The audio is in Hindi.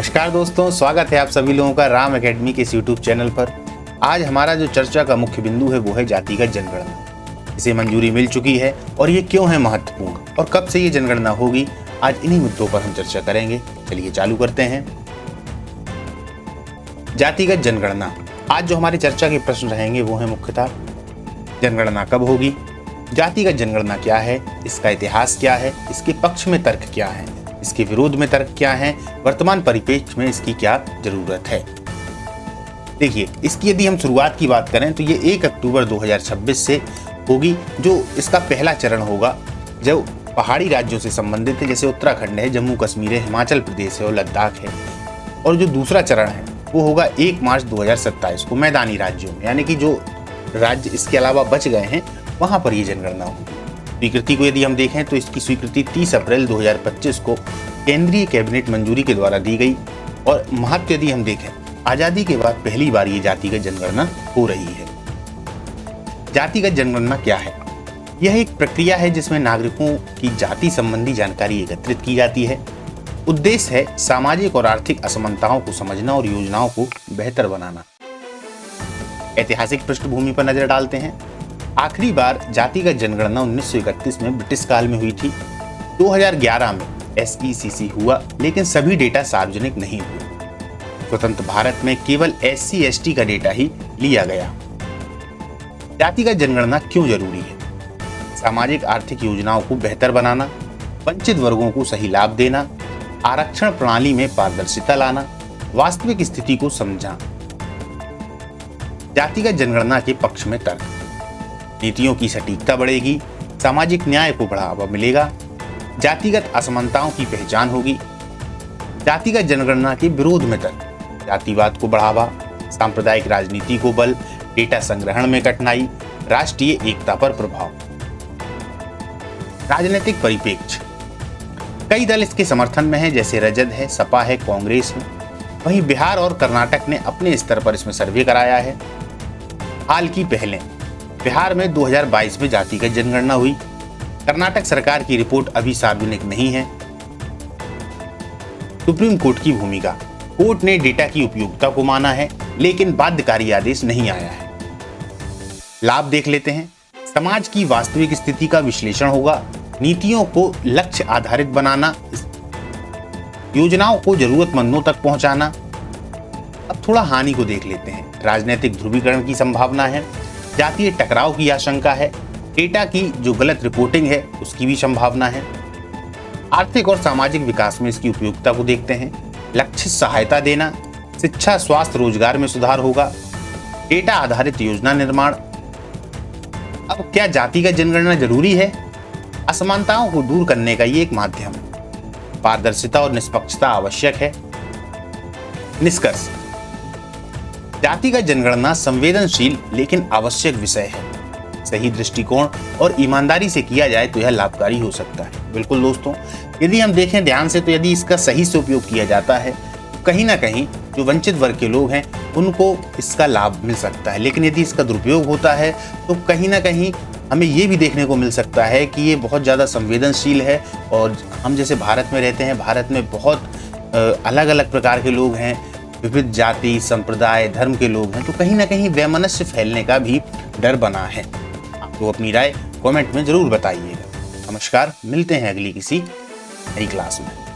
नमस्कार दोस्तों, स्वागत है आप सभी लोगों का राम एकेडमी के इस यूट्यूब चैनल पर। आज हमारा जो चर्चा का मुख्य बिंदु है वो है जातिगत जनगणना। इसे मंजूरी मिल चुकी है और ये क्यों है महत्वपूर्ण और कब से ये जनगणना होगी, आज इन्हीं मुद्दों पर हम चर्चा करेंगे। चलिए चालू करते हैं। जातिगत जनगणना, आज जो हमारी चर्चा के प्रश्न रहेंगे वो है मुख्यतः जनगणना कब होगी, जातिगत जनगणना क्या है, इसका इतिहास क्या है, इसके पक्ष में तर्क क्या है, इसके विरोध में तर्क क्या है, वर्तमान परिप्रेक्ष्य में इसकी क्या जरूरत है। देखिए, इसकी यदि हम शुरुआत की बात करें तो ये 1 अक्टूबर 2026 से होगी, जो इसका पहला चरण होगा जो पहाड़ी राज्यों से संबंधित है, जैसे उत्तराखंड है, जम्मू कश्मीर है, हिमाचल प्रदेश है और लद्दाख है। और जो दूसरा चरण है वो होगा 1 मार्च 2027 को मैदानी राज्यों में, यानी कि जो राज्य इसके अलावा बच गए हैं वहां पर ये जनगणना होगी। स्वीकृति को यदि हम देखें तो इसकी स्वीकृति 30 अप्रैल 2025 को केंद्रीय कैबिनेट मंजूरी के द्वारा दी गई। और महत्व यदि हम देखें, आजादी के बाद पहली बार ये जातिगत जनगणना हो रही है। जातिगत जनगणना क्या है? यह एक प्रक्रिया है जिसमें नागरिकों की जाति संबंधी जानकारी एकत्रित की जाती है। उद्देश्य है सामाजिक और आर्थिक असमानताओं को समझना और योजनाओं को बेहतर बनाना। ऐतिहासिक पृष्ठभूमि पर नजर डालते हैं। आखिरी बार जातिगत जनगणना 1931 में ब्रिटिश काल में हुई थी। 2011 में SECC हुआ, लेकिन सभी डेटा सार्वजनिक नहीं हुए। स्वतंत्र भारत में केवल SC ST का डेटा ही लिया गया। जातिगत जनगणना क्यों जरूरी है? सामाजिक आर्थिक योजनाओं को बेहतर बनाना, वंचित वर्गों को सही लाभ देना, आरक्षण प्रणाली में पारदर्शिता लाना, वास्तविक स्थिति को समझा। जातिगत जनगणना के पक्ष में तर्क, नीतियों की सटीकता बढ़ेगी, सामाजिक न्याय को बढ़ावा मिलेगा, जातिगत असमानताओं की पहचान होगी। जातिगत जनगणना के विरोध में तर्क, जातिवाद को बढ़ावा, सांप्रदायिक राजनीति को बल, डेटा संग्रहण में कठिनाई, राष्ट्रीय एकता पर प्रभाव। राजनीतिक परिप्रेक्ष्य, कई दल इसके समर्थन में हैं, जैसे रजद है, सपा है, कांग्रेस है। वहीं बिहार और कर्नाटक ने अपने स्तर पर इसमें सर्वे कराया है। हाल की पहलें, बिहार में 2022 में जातिगत जनगणना हुई। कर्नाटक सरकार की रिपोर्ट अभी सार्वजनिक नहीं है। सुप्रीम कोर्ट की भूमिका, कोर्ट ने डेटा की उपयोगिता को माना है, लेकिन बाध्यकारी आदेश नहीं आया है। लाभ देख लेते हैं। समाज की वास्तविक स्थिति का विश्लेषण होगा, नीतियों को लक्ष्य आधारित बनाना, योजनाओं को जरूरतमंदों तक पहुंचाना। अब थोड़ा हानि को देख लेते हैं। राजनीतिक ध्रुवीकरण की संभावना है, जातीय टकराव की आशंका है, डेटा की जो गलत रिपोर्टिंग है उसकी भी संभावना है। आर्थिक और सामाजिक विकास में इसकी उपयोगिता को देखते हैं। लक्ष्य सहायता देना, शिक्षा, स्वास्थ्य, रोजगार में सुधार होगा, डेटा आधारित योजना निर्माण। अब क्या जातिगत जनगणना जरूरी है? असमानताओं को दूर करने का ये एक माध्यम है। पारदर्शिता और निष्पक्षता आवश्यक है। निष्कर्ष, जातिगत जनगणना संवेदनशील लेकिन आवश्यक विषय है। सही दृष्टिकोण और ईमानदारी से किया जाए तो यह लाभकारी हो सकता है। बिल्कुल दोस्तों, यदि हम देखें ध्यान से तो यदि इसका सही से उपयोग किया जाता है तो कहीं ना कहीं जो वंचित वर्ग के लोग हैं उनको इसका लाभ मिल सकता है। लेकिन यदि इसका दुरुपयोग होता है तो कहीं ना कहीं हमें ये भी देखने को मिल सकता है कि ये बहुत ज़्यादा संवेदनशील है। और हम जैसे भारत में रहते हैं, भारत में बहुत अलग अलग प्रकार के लोग हैं, विविध जाति, संप्रदाय, धर्म के लोग हैं, तो कहीं ना कहीं वैमनस्य फैलने का भी डर बना है। आप लोग अपनी राय कमेंट में जरूर बताइएगा। नमस्कार, मिलते हैं अगली किसी नई क्लास में।